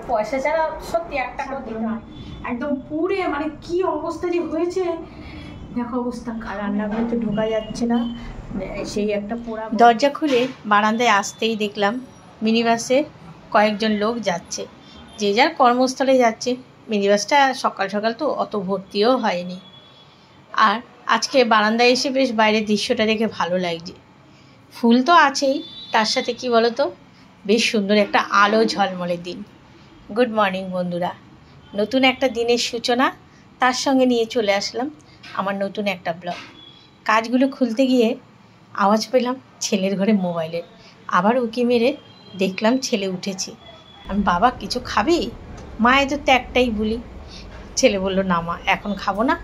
পয়সা ছাড়া সত্যি একটা কথা একদম পুরে মানে কি অবস্থা যে হয়েছে দেখো অবস্থা। রান্নাঘরে তো ঢোকা যাচ্ছে না, সেই একটা পোড়া। দরজা খুলে বারান্দায় আসতেই দেখলাম মিনি বাসে কয়েকজন লোক যাচ্ছে, যে যার কর্মস্থলে যাচ্ছে। মিনি বাসটা সকাল সকাল তো অত ভর্তিও হয়নি। আর আজকে বারান্দায় এসে বেশ বাইরের দৃশ্যটা দেখে ভালো লাগছে। ফুল তো আছেই, তার সাথে কি বলো তো, বেশ সুন্দর একটা আলো ঝলমলে দিন। গুড মর্নিং বন্ধুরা, নতুন একটা দিনের সূচনা, তার সঙ্গে নিয়ে চলে আসলাম আমার নতুন একটা ব্লগ। কাজগুলো খুলতে গিয়ে আওয়াজ পেলাম ছেলের ঘরে মোবাইলের। আবার উকি মেরে দেখলাম ছেলে উঠেছে। আমি বাবা কিছু খাবি? মায়েদের তো একটাই বলি। ছেলে বলল না মা এখন খাবো না,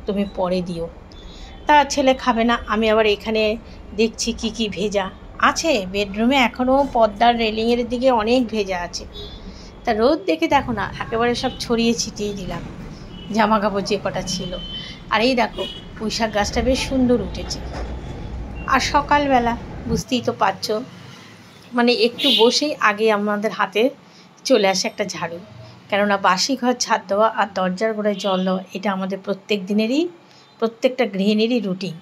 তুমি পরে দিও। তা ছেলে খাবে না। আমি আবার এখানে দেখছি কি কি ভেজা আছে বেডরুমে, এখনও পর্দার রেলিংয়ের দিকে অনেক ভেজা আছে। তা রোদ দেখে দেখো না একেবারে সব ছড়িয়ে ছিটিয়ে দিলাম জামা কাপড় যে কটা ছিল। আর এই দেখো পুঁইশাক গাছটা বেশ সুন্দর উঠেছে। আর সকালবেলা বুঝতেই তো পারছো, মানে একটু বসেই আগে আমাদের হাতে চলে আসে একটা ঝাড়ু। কেননা বাসি ঘর ঝাড় দেওয়া আর দরজার গোড়ায় জল দেওয়া এটা আমাদের প্রত্যেকটা গৃহিণীরই রুটিন।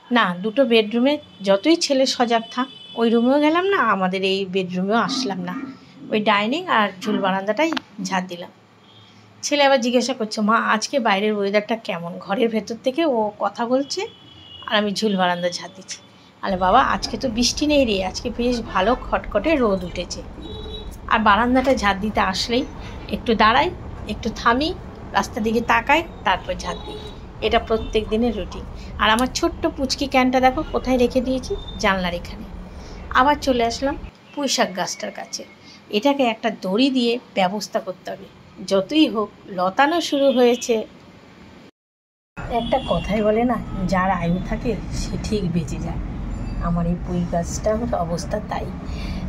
না দুটো বেডরুমে যতই ছেলে সজাগ থাক, ওই রুমেও গেলাম না, আমাদের এই বেডরুমেও আসলাম না, ওই ডাইনিং আর ঝুল বারান্দাটাই ঝাড় দিলাম। ছেলে আবার জিজ্ঞাসা করছে মা আজকে বাইরের ওয়েদারটা কেমন? ঘরের ভেতর থেকে ও কথা বলছে আর আমি ঝুল বারান্দা ঝাড় দিচ্ছি। আরে বাবা আজকে তো বৃষ্টি নেই রে, আজকে বেশ ভালো খটখটে রোদ উঠেছে। আর বারান্দাটা ঝাড় দিতে আসলেই একটু দাঁড়াই, একটু থামি, রাস্তার দিকে তাকাই, তারপর ঝাড় দিই। এটা প্রত্যেক দিনের রুটিন। আর আমার ছোট্ট পুচকি ক্যানটা দেখো কোথায় রেখে দিয়েছি, জানলার এখানে। আবার চলে আসলাম পুঁইশাক গাছটার কাছে। এটাকে একটা দড়ি দিয়ে ব্যবস্থা করতে হবে, যতই হোক লতানো শুরু হয়েছে। একটা কথাই বলে না, যার আয়ু থাকে সে ঠিক বেঁচে যায়। আমার এই পুঁই গাছটার অবস্থা তাই,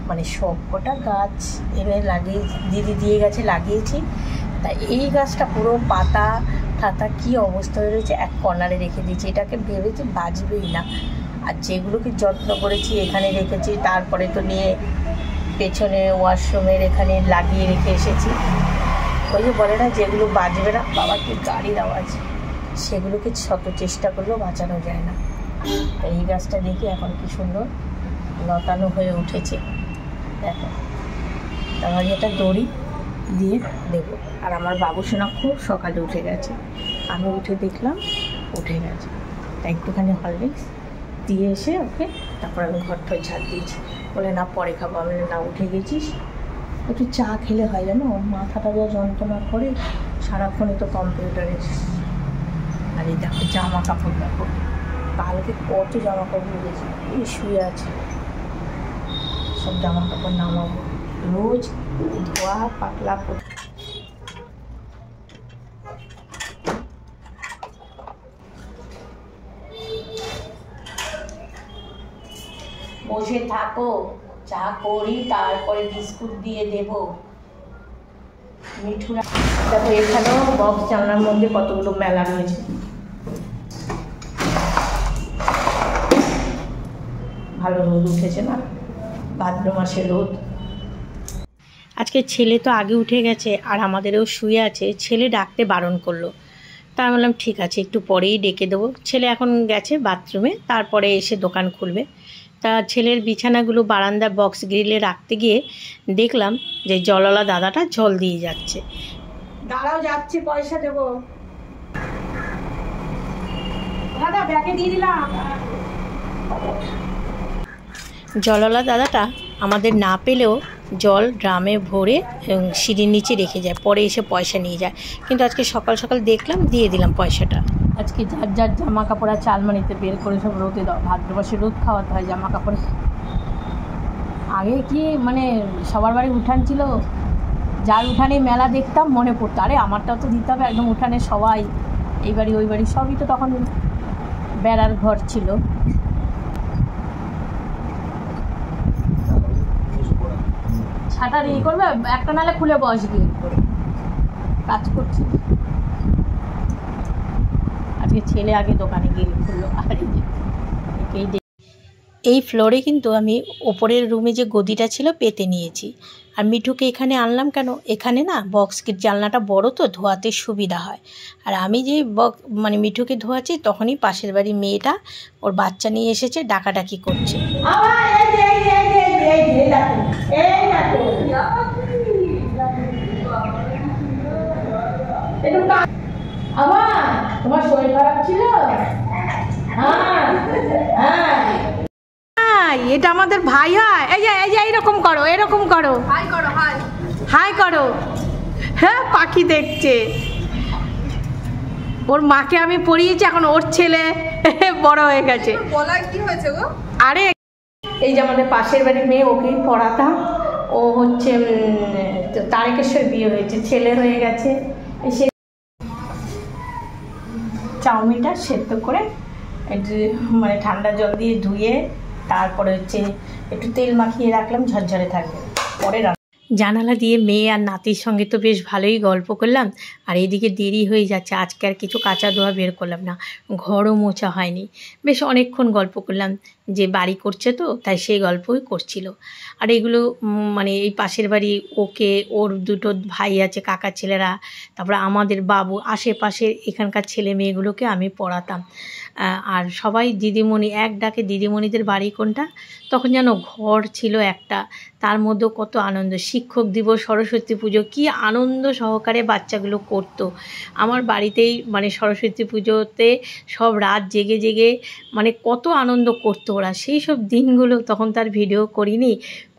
মানে সব কটা গাছ এনে লাগিয়ে দিদি দিয়ে গেছে, লাগিয়েছি। তাই এই গাছটা পুরো পাতা ঠাতা কী অবস্থা হয়ে রয়েছে, এক কর্নারে রেখে দিয়েছি। এটাকে ভেবেছি বাঁচবেই না। আর যেগুলোকে যত্ন করেছি এখানে রেখেছি, তারপরে তো নিয়ে পেছনে ওয়াশরুমের এখানে লাগিয়ে রেখে এসেছি। ওই যে বলে না যেগুলো বাঁচবে না, বাবা কি গাড়ির আওয়াজ, সেগুলোকে শত চেষ্টা করলেও বাঁচানো যায় না। এই গাছটা দেখি এখন কি সুন্দর লতানো হয়ে উঠেছে দেখো। তারপর এটা দড়ি দিয়ে দেবো। আর আমার বাবুসোনা খুব সকালে উঠে গেছে, আমি উঠে দেখলাম উঠে গেছে, তাই একটুখানি হরলিক্স দিয়ে এসে ওকে তারপর আমি ঘরটা ঝাড় দিয়েছি। বলে না পরে খাবো। আমি না উঠে গেছিস, একটু চা খেলে হয় জানো, মাথাটা যা যন্ত্রণা করে সারাক্ষণই তো কম্পিউটারে। আর এই দেখো জামা কাপড় দেখো, কালকে কত জামা কাপড় গেছে, এই শুয়ে আছে। সব জামা কাপড় নামাবো, রোজ ধোয়া পাতলা করে। বসে থাকো, চা করি, তারপরে বিস্কুট দিয়ে দেবো। মিঠুরা দেখো এখানেও বক্স জানলার মধ্যে কতগুলো মেলা রয়েছে। ভালো রোদ উঠেছে না, ভাদ্র মাসে রোদ। আজকে ছেলে তো আগে উঠে গেছে আর আমাদেরও শুয়ে আছে। ছেলে ডাকতে বারণ করলো, তা বললাম ঠিক আছে একটু পরেই ডেকে দেবো। ছেলে এখন গেছে বাথরুমে, তারপরে এসে দোকান খুলবে। তা ছেলের বিছানাগুলো বারান্দার বক্স গ্রিলে রাখতে গিয়ে দেখলাম যে জলওয়ালা দাদাটা জল দিয়ে যাচ্ছে। দাঁড়াও যাচ্ছে, পয়সা দেবো দাদা, ব্যাগে দিয়ে দিলাম। জলওয়ালা দাদাটা আমাদের না পেলেও জল ড্রামে ভরে সিঁড়ির নিচে রেখে যায়, পরে এসে পয়সা নিয়ে যায়। কিন্তু আজকে সকাল সকাল দেখলাম, দিয়ে দিলাম পয়সাটা। আজকে যার যার জামা কাপড় আছে আলমারিতে বের করে সব রোদে দাও, ভাদ্র মাসে রোদ খাওয়াতে হয় জামা কাপড়। আগে কি মানে সবার বাড়ি উঠান ছিল, যার উঠানে মেলা দেখতাম মনে পড়তো, আরে আমারটাও তো দিতে হবে একদম। উঠানে সবাই এই বাড়ি ওই বাড়ি সবই তো তখন বেড়ার ঘর ছিল। ছাটার ই করবে একটা, নালে খুলে বস গিয়ে কাজ করছি। আজকে ছেলে আগে দোকানে গিয়ে খুললো। আর এই ফ্লোরে কিন্তু আমি ওপরের রুমে যে গদিটা ছিল পেতে নিয়েছি। আর মিঠুকে এখানে আনলাম কেন, এখানে না বক্সের জানলাটা বড় তো, ধোয়াতে সুবিধা হয়। আর আমি যেই মানে মিঠুকে ধোয়াচ্ছি তখনই পাশের বাড়ি মেয়েটা ওর বাচ্চা নিয়ে এসেছে, ডাকাডাকি করছে। তোমার শরীর খারাপ ছিল? এটা আমাদের ভাই হয়। এই যে এইরকম করো, এরকম করো, হাই করো, হাই হাই করো। হ্যাঁ, পাখি দেখছে। ওর মাকে আমি পড়িয়েছি, এখন ওর ছেলে বড় হয়ে গেছে। বলায় কি হয়েছে গো? আরে এই যে আমাদের পাশের বাড়ির মেয়ে, ওকেই পড়াতাম। ও হচ্ছে তারকেশ্বর বিয়ে হয়েছে, ছেলে হয়ে গেছে। সে চাউমিনটা সেদ্ধ করে একটু মানে ঠান্ডা জল দিয়ে ধুয়ে তারপরে হচ্ছে একটু তেল মাখিয়ে রাখলাম, ঝরঝরে থাকবে পরে। জানালা দিয়ে মেয়ে আর নাতির সঙ্গে তো বেশ ভালোই গল্প করলাম। আর এইদিকে দেরি হয়ে যাচ্ছে, আজকে আর কিছু কাঁচা ধোয়া বের করলাম না, ঘরও মোছা হয়নি। বেশ অনেকক্ষণ গল্প করলাম, যে বাড়ি করছে তো তাই সেই গল্পই করছিল। আর এগুলো মানে এই পাশের বাড়ি ওকে, ওর দুটো ভাই আছে কাকার ছেলেরা, তারপরে আমাদের বাবু, আশেপাশের এখানকার ছেলে মেয়েগুলোকে আমি পড়াতাম। আর সবাই দিদিমণি, এক ডাকে দিদিমণিদের বাড়ি কোনটা। তখন যেন ঘর ছিল একটা, তার মধ্যেও কত আনন্দ। শিক্ষক দিবস, সরস্বতী পুজো, কী আনন্দ সহকারে বাচ্চাগুলো করতো। আমার বাড়িতেই মানে সরস্বতী পুজোতে সব রাত জেগে জেগে মানে কত আনন্দ করতো ওরা। সেই সব দিনগুলো তখন তার ভিডিও করিনি,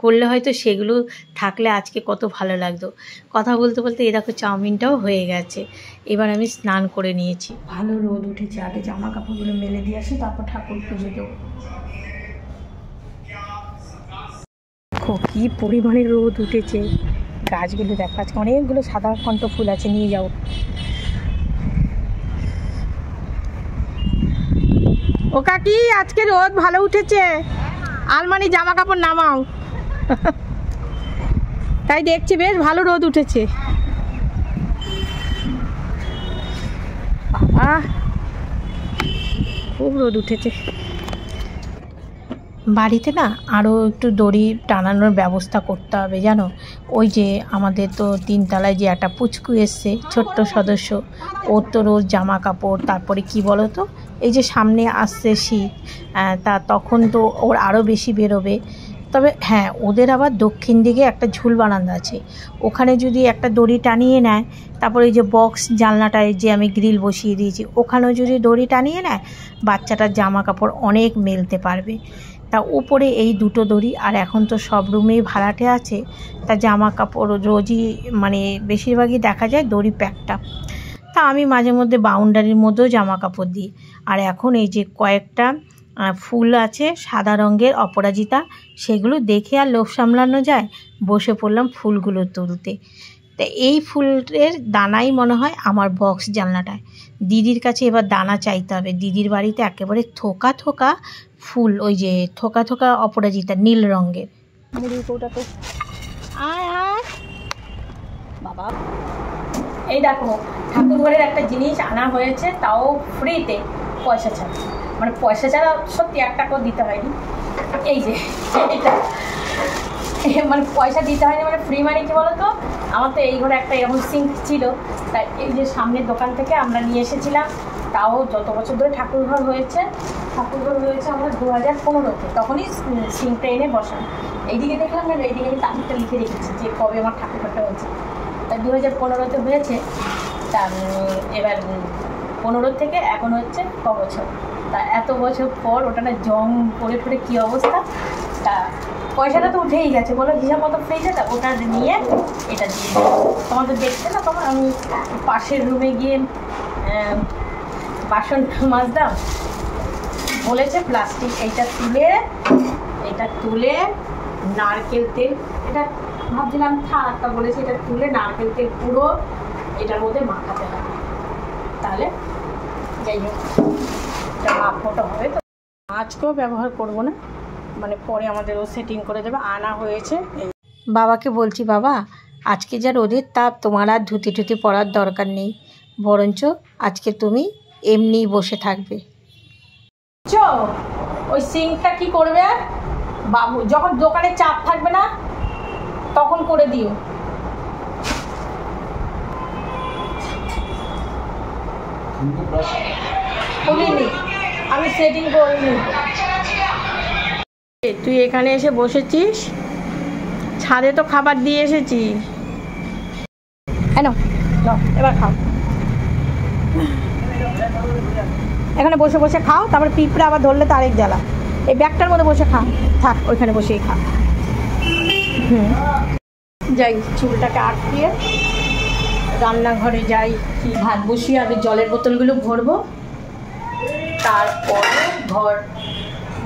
করলে হয়তো সেগুলো থাকলে আজকে কত ভালো লাগতো। কথা বলতে বলতে এ দেখো চাউমিনটাও হয়ে গেছে। এবার আমি স্নান করে নিয়েছি, ভালো রোদ উঠেছে। আগে জামা কাপড়গুলো মেলে দিয়ে আসি, তারপর ঠাকুর পুজো দেবো। দেখো কী পরিমাণে রোদ উঠেছে, গাছগুলো দেখা যাচ্ছে, অনেকগুলো সাদা কণ্ঠ ফুল আছে, নিয়ে যাও। ও কাকি, আজকে রোদ ভালো উঠেছে, আলমারি জামা কাপড় নামাও। তাই দেখছি বেশ ভালো রোদ উঠেছে। বাবা খুব রোদ উঠেছে। বাড়িতে না আরও একটু দড়ি টানানোর ব্যবস্থা করতে হবে জানো। ওই যে আমাদের তো তিনতলায় যে একটা পুচকু এসছে, ছোট্ট সদস্য, ওর তো রোজ জামা কাপড়, তারপরে কি বলো তো, এই যে সামনে আসছে শীত, তা তখন তো ওর আরও বেশি বেরোবে। তবে হ্যাঁ, ওদের আবার দক্ষিণ দিকে একটা ঝুল বারান্দা আছে, ওখানে যদি একটা দড়ি টানিয়ে নেয়, তারপরে এই যে বক্স জানলাটায় যে আমি গ্রিল বসিয়ে দিয়েছি, ওখানেও যদি দড়ি টানিয়ে নেয়, বাচ্চাটার জামা কাপড় অনেক মেলতে পারবে। তা উপরে এই দুটো দড়ি, আর এখন তো সব রুমেই ভাড়াটে আছে, তা জামা কাপড় রোজই মানে বেশিরভাগই দেখা যায় দড়ি প্যাকটা। তা আমি মাঝে মধ্যে বাউন্ডারির মধ্যেও জামা কাপড় দিই। আর এখন এই যে কয়েকটা ফুল আছে সাদা রঙের অপরাজিতা, সেগুলো দেখে আর লোভ সামলানো যায়, বসে পড়লাম ফুলগুলো তুলতে। তা এই ফুলের দানাই মনে হয় আমার বক্স জানলাটায়। দিদির কাছে এবার দানা চাইতে হবে, দিদির বাড়িতে একেবারে থোকা থোকা ফুল, ওই যে থোকা থোকা অপরাজিতা নীল রঙের। মুড়ির কৌটাতে আয় আয় বাবা। এই দেখো ঠাকুরঘরের একটা জিনিস আনা হয়েছে, তাও ফ্রিতে, পয়সা ছাড়া। মানে পয়সা ছাড়া সত্যি 1 টাকাও দিতে হয়নি। এই যে এটা মানে পয়সা দিতে হয়নি, মানে ফ্রি। মানে কি বলো তো, আমার তো এই ঘরে একটা এরকম সিঙ্ক ছিল, তাই এই যে সামনের দোকান থেকে আমরা নিয়ে এসেছিলাম। তাও যত বছর ধরে ঠাকুরঘর হয়েছে আমরা 2015-তে, তখনই সিঙ্কটা এনে বসানো। এইদিকে দেখলাম না, এইদিকে আমি তারিখটা লিখে রেখেছি যে কবে আমার ঠাকুরঘরটা হয়েছে। তা 2015-তে হয়েছে। তা এবার 15 থেকে এখন হচ্ছে ক বছর, তা এত বছর পর ওটা না জং পড়ে পড়ে কী অবস্থা। তা পয়সাটা তো উঠেই গেছে, বলো হিসাব মতো ফ্রিজে, তা ওটা নিয়ে এটা দিয়ে তোমাদের দেখতে না, তখন আমি পাশের রুমে গিয়ে বাসন মাজতাম, বলেছে প্লাস্টিক এটা তুলে নারকেল তেল, এটা ভাবছিলাম থাকা, বলেছে এটা তুলে নারকেল তেল পুরো এটার মধ্যে মাখাতে হবে, তাহলে যাই হোক এটা মাখাটা হবে। তো আজকেও ব্যবহার করব না, মানে পরে আমাদেরও সেটিং করে দেবে, আনা হয়েছে। বাবাকে বলছি, বাবা আজকে যা রোদের তাপ, তোমার আর ধুতি টুতি পরার দরকার নেই, বরঞ্চ আজকে তুমি এমনিই বসে থাকবে। ওই সিঙ্কটা কি করবে বাবু, যখন দোকানে চাপ থাকবে না তখন করে দিও। করিনি, আমি সেটিং করিনি। তুই এখানে এসে বসেছিস, ছাদে তো খাবার দিয়ে এসেছি। হ্যাঁ, এবার খাও, এখানে বসে বসে খাও, তারপরে পিঁপড়ে আবার ধরলে তো আরেক জ্বালা। এই ব্যাগটার মধ্যে বসে খা, থাক ওইখানে বসেই খা। যাই চুলটাকে আটকিয়ে রান্নাঘরে যাই, কি ভাত বসিয়ে আগে জলের বোতলগুলো ভরবো, তারপরে ঘর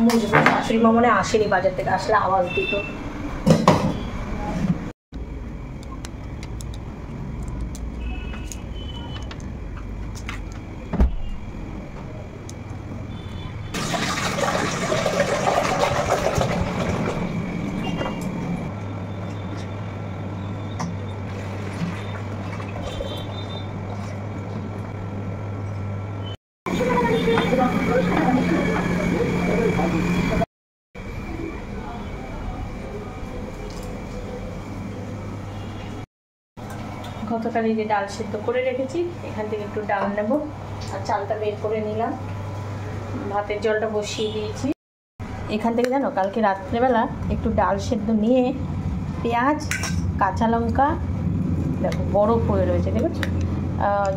মুছবো। শাশুড়ি মা মনে আসেনি বাজার থেকে, আসলে আওয়াজ দিত। গতকাল এই যে ডাল সিদ্ধ করে রেখেছি, এখান থেকে একটু ডাল নেব, আর চালটা বের করে নিলাম। ভাতের জলটা বসিয়ে দিয়েছি। এখান থেকে জানো কালকে রাত্রেবেলা একটু ডাল সিদ্ধ নিয়ে পেঁয়াজ, কাঁচা লঙ্কা, দেখো বরফ হয়ে রয়েছে দেখেছো,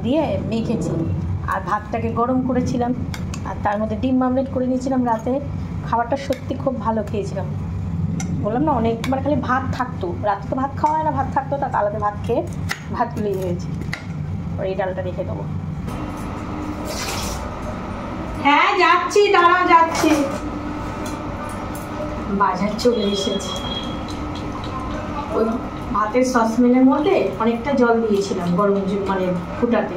দিয়ে মেখেছি। আর ভাতটাকে গরম করেছিলাম, আর তার মধ্যে ডিম আমলেট করে নিয়েছিলাম রাতে। খাবারটা সত্যি খুব ভালো খেয়েছিলাম। বললাম না অনেক, মানে খালি ভাত থাকতো, রাতে তো ভাত খাওয়া হয় না, ভাত থাকতো, তা কালকে ভাত খেয়ে ভাতগুলোই হয়েছে। আর এই ডালটা রেখে দেবো। হ্যাঁ যাচ্ছি, দাঁড়াও যাচ্ছি। বাজার চলে এসেছি। ওই ভাতের সসপ্যানের মধ্যে অনেকটা জল দিয়েছিলাম গরম মানে ফুটাতে,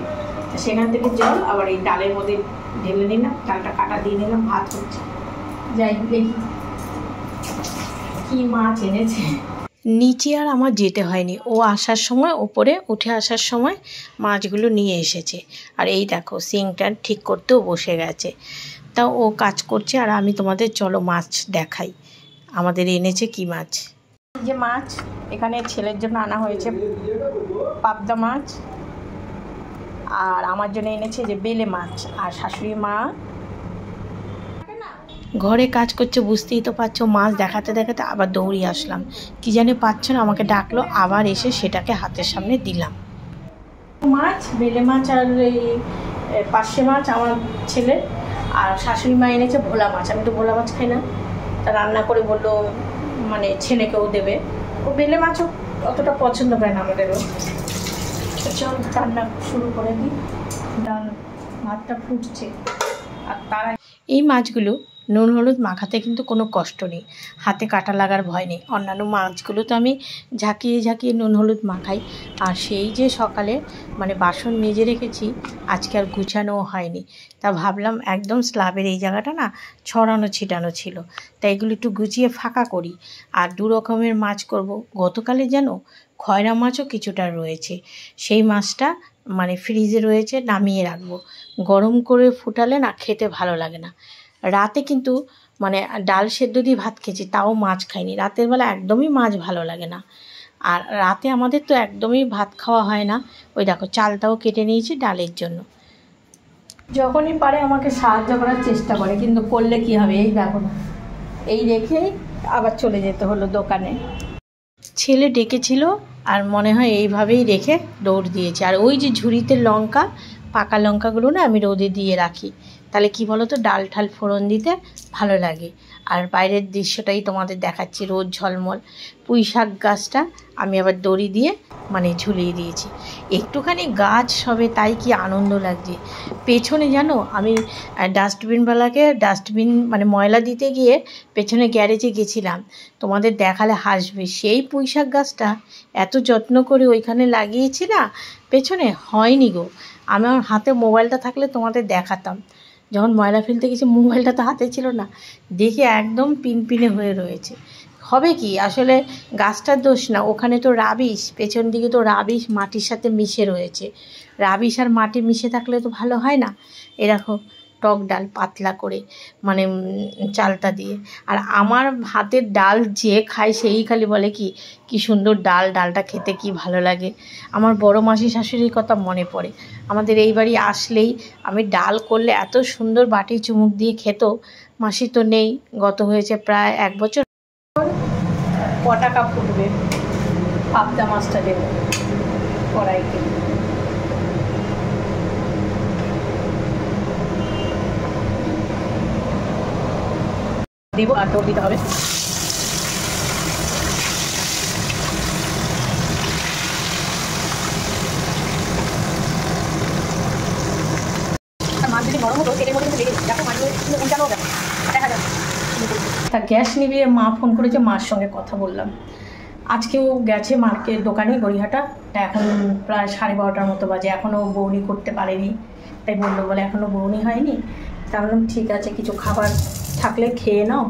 সেখান থেকে জল আবার এই ডালের মধ্যে ঢেলে নিলাম, ডালটা কাটা দিয়ে নিলাম, ভাত হচ্ছে। যাই দেখি কি মাছ এনেছে। নিচে আর আমার যেতে হয়নি, ও আসার সময় ওপরে উঠে আসার সময় মাছগুলো নিয়ে এসেছে। আর এই দেখো সিংটা ঠিক করতেও বসে গেছে, তা ও কাজ করছে। আর আমি তোমাদের চলো মাছ দেখাই আমাদের এনেছে কি মাছ। যে মাছ এখানে ছেলের জন্য আনা হয়েছে পাবদা মাছ, আর আমার জন্য এনেছে যে বেলে মাছ। আর শাশুড়ি মা ঘরে কাজ করছে, বুঝতেই তো পারছো। মাছ দেখাতে দেখাতে আবার দৌড়িয়ে আসলাম, কি জানি পাচ্ছ না, আমাকে ডাকলো, আবার এসে সেটাকে হাতের সামনে দিলাম। মাছ বেলে মাছ আর এই পার্শে মাছ আমার ছেলে, আর শাশুড়ি মা এনেছে ভোলা মাছ। আমি তো ভোলা মাছ খাই না, তা রান্না করে বললো মানে ছেলেকেও দেবে। ও বেলে মাছও অতটা পছন্দ করে না আমাদেরও। চল রান্না শুরু করে দিই। ডাল ভাতটা ফুটছে। আর তারা এই মাছগুলো নুন হলুদ মাখাতে কিন্তু কোনো কষ্ট নেই, হাতে কাটা লাগার ভয় নেই। অন্যান্য মাছগুলো তো আমি ঝাঁকিয়ে ঝাঁকিয়ে নুন হলুদ মাখাই। আর সেই যে সকালে মানে বাসন মেজে রেখেছি, আজকে আর গুছানোও হয়নি। তা ভাবলাম একদম স্ল্যাবের এই জায়গাটা না ছড়ানো ছিটানো ছিল, তাই এগুলো একটু গুছিয়ে ফাঁকা করি। আর দু রকমের মাছ করব। গতকালে যেন খয়রা মাছও কিছুটা রয়েছে, সেই মাছটা মানে ফ্রিজে রয়েছে, নামিয়ে রাখবো। গরম করে ফুটালে না খেতে ভালো লাগে না। রাতে কিন্তু মানে ডাল সেদ্ধ দিয়ে ভাত খেয়েছি, তাও মাছ খাইনি। রাতের বেলা একদমই মাছ ভালো লাগে না। আর রাতে আমাদের তো একদমই ভাত খাওয়া হয় না। ওই দেখো চালটাও কেটে নিয়েছি ডালের জন্য। যখনই পারে আমাকে সাহায্য করার চেষ্টা করে, কিন্তু করলে কি হবে, এই দেখো না, এই রেখেই আবার চলে যেতে হলো দোকানে। ছেলে ডেকেছিল আর মনে হয় এইভাবেই রেখে দৌড় দিয়েছে। আর ওই যে ঝুড়িতে লঙ্কা, পাকা লঙ্কাগুলো না আমি রোদে দিয়ে রাখি, তাহলে কি বলো তো ডাল ঠাল ফোড়ন দিতে ভালো লাগে। আর বাইরের দৃশ্যটাই তোমাদের দেখাচ্ছি, রোদ ঝলমল। পুঁই শাক গাছটা আমি আবার দড়ি দিয়ে মানে ঝুলিয়ে দিয়েছি। একটুখানি গাছ সবে, তাই কি আনন্দ লাগছে। পেছনে জানো আমি ডাস্টবিনওয়ালাকে ডাস্টবিন মানে ময়লা দিতে গিয়ে পেছনে গ্যারেজে গেছিলাম, তোমাদের দেখালে হাসবে। সেই পুঁই শাক গাছটা এত যত্ন করে ওইখানে লাগিয়েছি না, পেছনে হয়নি গো। আমার হাতে মোবাইলটা থাকলে তোমাদের দেখাতাম। যখন ময়লা ফেলতে গেছি মোবাইলটা তো হাতে ছিল না, দেখে একদম পিনপিনে হয়ে রয়েছে। হবে কি আসলে গাছটার দোষ না, ওখানে তো রাবিশ, পেছন দিকে তো রাবিশ মাটির সাথে মিশে রয়েছে। রাবিশ আর মাটি মিশে থাকলে তো ভালো হয় না। এরকম টক ডাল পাতলা করে, মানে চালটা দিয়ে। আর আমার হাতের ডাল যে খায় সেই খালি বলে কি সুন্দর ডালটা খেতে কি ভালো লাগে। আমার বড় মাসি শাশুড়ির কথা মনে পড়ে। আমাদের এই বাড়ি আসলেই আমি ডাল করলে এত সুন্দর বাটি চুমুক দিয়ে খেত। মাসি তো নেই, গত হয়েছে প্রায় 1 বছর। পটাকা ফুটবে, পাবদা মাছটা দেবো কড়াইতে। দিব আর টোপ দিতে হবে। তা গ্যাস নিভিয়ে মা ফোন করেছে, মার সঙ্গে কথা বললাম। আজকেও গেছে মার্কেট দোকানে গড়িয়াহাটা। এখন প্রায় 12:30টার মতো বাজে, এখনও বৌনি করতে পারেনি। তাই বললো বলে এখনও বৌনি হয়নি। তা বললাম ঠিক আছে, কিছু খাবার থাকলে খেয়ে নাও।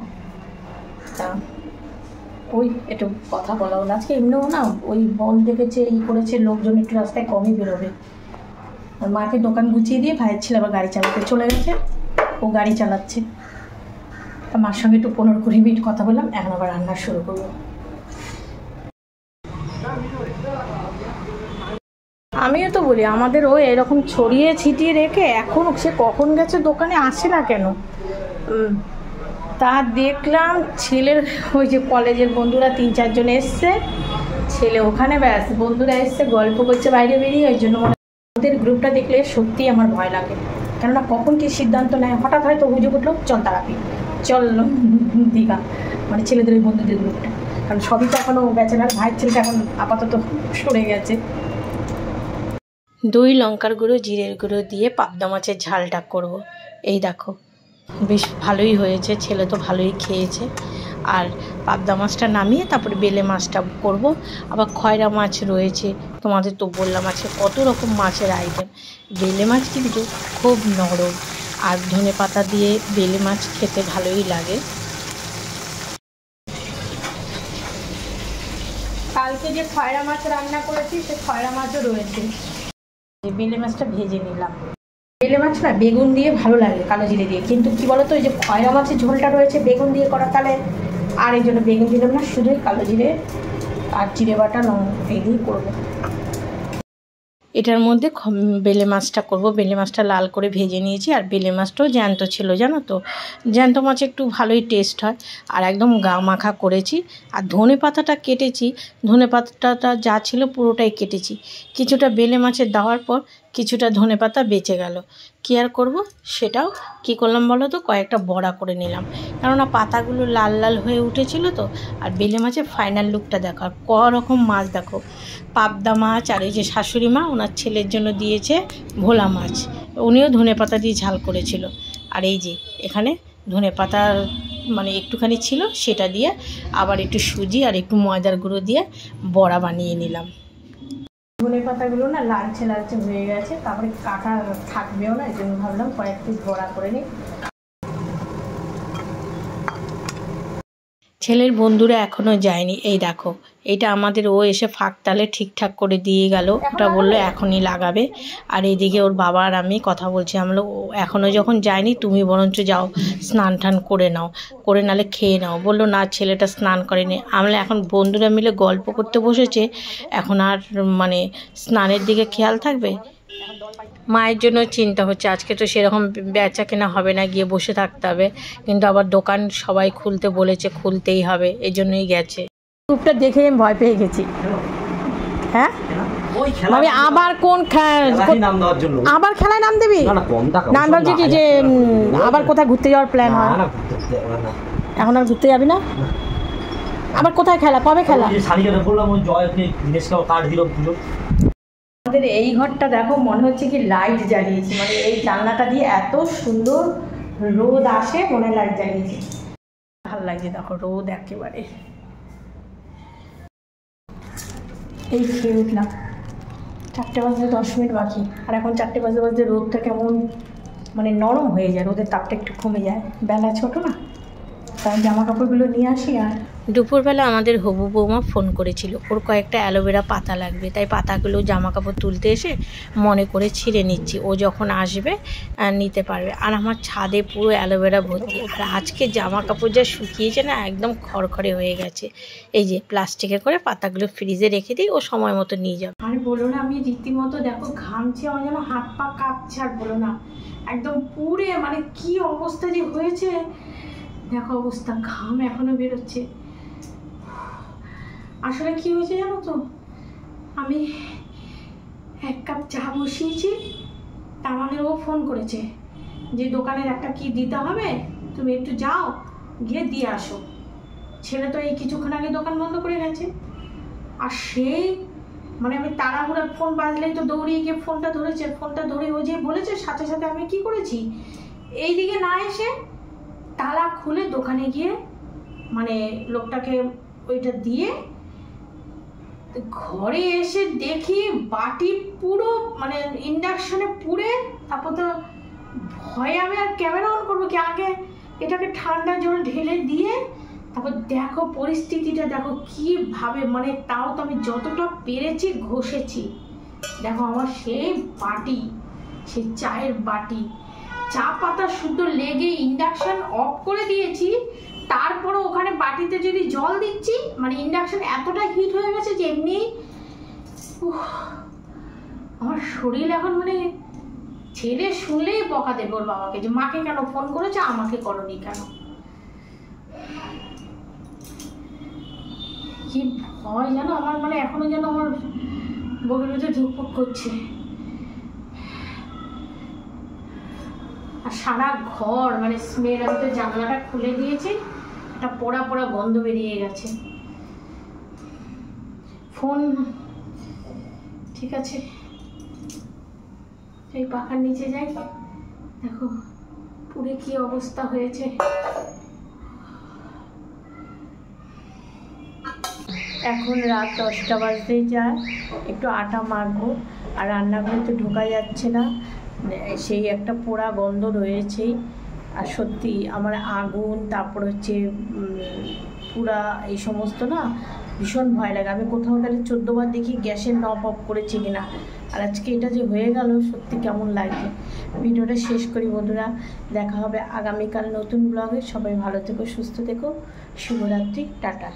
তা ওই একটু কথা বলা হলো। আজকে এমনিও না ওই বল দেখেছে, করেছে, লোকজন একটু রাস্তায় কমই বেরোবে। আর মাকে দোকান গুছিয়ে দিয়ে ভাইয়ের ছেলে আবার গাড়ি চালাতে চলে গেছে, ও গাড়ি চালাচ্ছে। তা মার সঙ্গে একটু 15-20 মিনিট কথা বললাম, এখন আবার রান্না শুরু করবো। আমিও তো বলি আমাদের ও এরকম ছড়িয়ে ছিটিয়ে রেখে এখন সে কখন গেছে দোকানে, আসে না কেন। তা দেখলাম ছেলের ওই যে কলেজের বন্ধুরা 3-4 জন এসছে, ছেলে ওখানে, ব্যাস বন্ধুরা এসছে গল্প করছে বাইরে বেরিয়ে। ওই জন্য ওদের গ্রুপটা দেখলে সত্যিই আমার ভয় লাগে, কেননা কখন কি সিদ্ধান্ত নেয়। হঠাৎ হয়তো অভিযোগ উঠলো চল তারাপি, চল দীঘা, মানে ছেলেদের ওই বন্ধুদের গ্রুপটা। কারণ সবই তো এখনও ব্যাচেলার, ভাইয়ের ছেলেটা এখন আপাতত সরে গেছে। দই, লঙ্কার গুঁড়ো, জিরের গুঁড়ো দিয়ে পাবদা মাছের ঝালটা করব। এই দেখো বেশ ভালোই হয়েছে, ছেলে তো ভালোই খেয়েছে। আর পাবদা মাছটা নামিয়ে তারপরে বেলে মাছটা করব। আবার খয়রা মাছ রয়েছে, তোমাদের তো বললাম আছে কত রকম মাছের আইটেম। বেলে মাছ কিন্তু খুব নরম, আর ধনে পাতা দিয়ে বেলে মাছ খেতে ভালোই লাগে। কালকে যে খয়রা মাছ রান্না করেছি সে খয়রা মাছও রয়েছে। বেলে মাছটা ভেজে নিলাম। বেলে মাছ না বেগুন দিয়ে ভালো লাগে, কালো জিরে দিয়ে। কিন্তু কি বলতো, ওই যে খয়রা মাছের ঝোলটা রয়েছে বেগুন দিয়ে করা, তাহলে আর এই জন্য বেগুন দিলাম না, শুধুই কালো জিরে আর জিরে বাটা এই দিয়ে করবো। এটার মধ্যে বেলে মাছটা করব। বেলে মাছটা লাল করে ভেজে নিয়েছি, আর বেলে মাছটাও জ্যান্ত ছিল জানো তো। জ্যান্ত মাছ একটু ভালোই টেস্ট হয়। আর একদম গা মাখা করেছি। আর ধনে পাতাটা কেটেছি, ধনে পাতাটা যা ছিল পুরোটাই কেটেছি। কিছুটা বেলে মাছের দেওয়ার পর কিছুটা ধনে পাতা বেঁচে গেল। কী আর করবো, সেটাও কী করলাম বলো তো, কয়েকটা বড়া করে নিলাম। কেননা পাতাগুলো লাল লাল হয়ে উঠেছিল তো। আর বেলে মাছের ফাইনাল লুকটা দেখো, আর রকম মাছ দেখো, পাবদা মাছ। আর এই যে শাশুড়ি মা ওনার ছেলের জন্য দিয়েছে ভোলা মাছ, উনিও ধনে পাতা দিয়ে ঝাল করেছিল। আর এই যে এখানে ধনে পাতা মানে একটুখানি ছিল, সেটা দিয়ে আবার একটু সুজি আর একটু ময়দার গুঁড়ো দিয়ে বড়া বানিয়ে নিলাম। ধনে পাতাগুলো না লালচে লালচে হয়ে গেছে, তারপরে কাটা থাকবেও না, এই জন্য ভাবলাম কয়েক পিস বড়া করে নিই। ছেলের বন্ধুরা এখনও যায়নি। এই দেখো এটা আমাদের ও এসে ফাঁক তালে ঠিকঠাক করে দিয়ে গেল, ওটা বললো এখনই লাগাবে। আর এইদিকে ওর বাবা আর আমি কথা বলছি। আমরা এখনও যখন যায়নি তুমি বরঞ্চ যাও স্নান টান করে নাও, করে নালে খেয়ে নাও। বললো না ছেলেটা স্নান করেনি। আমরা এখন বন্ধুরা মিলে গল্প করতে বসেছে, এখন আর মানে স্নানের দিকে খেয়াল থাকবে। মায়ের জন্য চিন্তা হচ্ছে, আজকে তো সেরকম বেচা কেনা হবে না, গিয়ে বসে থাকতে হবে। কিন্তু আবার দোকান সবাই খুলতে বলেছে, খুলতেই হবে, এই জন্যই গেছে। গ্রুপটা দেখে আমি ভয় পেয়ে গেছি। হ্যাঁ আমি আবার কোন আবার খেলায় নাম দিবি? নাম ভাবছি কি যে আবার কোথায় ঘুরতে যাওয়ার প্ল্যান হয়? এখন আর ঘুরতে যাবি না? আবার কোথায় খেলা, কবে খেলা? আমাদের এই ঘরটা দেখো মনে হচ্ছে কি লাইট জ্বালিয়েছি, মানে এই জানলাটা দিয়ে এত সুন্দর রোদ আসে, মনে লাইট জ্বালিয়েছি। ভালো লাগছে দেখো রোদ একেবারে। এই খেয়ে উঠলাম, 4টে বাজতে 10 মিনিট বাকি। আর এখন 4টে বাজতে বাজতে রোদটা কেমন মানে নরম হয়ে যায়, রোদের তাপটা একটু কমে যায়, বেলা ছোটো না। তাই জামা কাপড়গুলো নিয়ে আসি। আর দুপুরবেলা আমাদের হবু বৌমা ফোন করেছিল, ওর কয়েকটা অ্যালোভেরা পাতা লাগবে, তাই পাতাগুলো জামা কাপড় তুলতে এসে মনে করে ছিঁড়ে নিচ্ছি, ও যখন আসবে নিতে পারবে। আর আমার ছাদে পুরো অ্যালোভেরা ভর্তি। আর আজকে জামা কাপড় যা শুকিয়েছে না, একদম খড়খড়ে হয়ে গেছে। এই যে প্লাস্টিকে করে পাতাগুলো ফ্রিজে রেখে দিই, ও সময় মতো নিয়ে যাবে। আর বলো না, আমি রীতিমতো দেখো ঘামছি, আমার যেন হাত পা কাঁপছে। আর বলো না, একদম পুরে মানে কি অবস্থা যে হয়েছে দেখো, অবস্থা ঘাম এখনো বেরোচ্ছে। আসলে কি হয়েছে জানো তো, আমি 1 কাপ চা বসিয়েছি, তার মানে ও ফোন করেছে যে দোকানের একটা কি দিতে হবে, তুমি একটু যাও গিয়ে দিয়ে আসো। ছেলে তো এই কিছুক্ষণ আগে দোকান বন্ধ করে গেছে। আর সেই মানে আমি তাড়াহুড়া, ফোন বাজলেই তো দৌড়িয়ে গিয়ে ফোনটা ধরেছে। ফোনটা ধরে ও যে বলেছে, সাথে সাথে আমি কি করেছি, এইদিকে না এসে তালা খুলে দোকানে গিয়ে মানে লোকটাকে ওইটা দিয়ে ঘরে এসে দেখি বাটি পুরো মানে ইন্ডাকশনে পুড়ে। তারপর তো ভয়ে আমি আর ক্যামেরা অন করবো কি, আগে এটাকে ঠান্ডা জল ঢেলে দিয়ে তারপর দেখো পরিস্থিতিটা দেখো কিভাবে, মানে তাও তো আমি যতটা পেরেছি ঘষেছি। দেখো আমার সেই বাটি, সেই চায়ের বাটি, চা পাতা শুদ্ধ লেগে ইন্ডাকশন অফ করে দিয়েছি, তারপরে ওখানে বাটিতে যদি জল দিচ্ছি, মানে ইন্ডাকশন এতটা হিট হয়ে গেছে যে এমনি আমার শরীর এখন মানে ছেড়ে শুনলেই বকা দেবে ওর বাবাকে, যে মাকে কেন ফোন করেছে, আমাকে করনি কেন। কি ভয় জানো আমার, মানে এখনো যেন আমার বুকের ভিতরে ধুকপুক করছে। আর সারা ঘর মানে স্মেল, আমি তো জানলাটা খুলে দিয়েছি, একটা পোড়া পোড়া গন্ধ বেরিয়ে গেছে। ফোন ঠিক আছে, এই পাখার নিচে যাই, দেখো পুরে কি অবস্থা হয়েছে। এখন রাত 10টা বাজতেই যায়, একটু আটা মাখবো। আর রান্নাঘরে তো ঢোকা যাচ্ছে না, সেই একটা পোড়া গন্ধ রয়েছেই। আর সত্যি আমার আগুন, তারপর হচ্ছে পুরা এই সমস্ত না ভীষণ ভয় লাগে। আমি কোথাও গেলে 14 বার দেখি গ্যাসের নব অফ করেছি কিনা। আর আজকে এটা যে হয়ে গেল, সত্যি কেমন লাগছে। ভিডিওটা শেষ করি বন্ধুরা, দেখা হবে আগামীকাল নতুন ব্লগে। সবাই ভালো থেকো, সুস্থ থেকো, শুভরাত্রি, টাটা।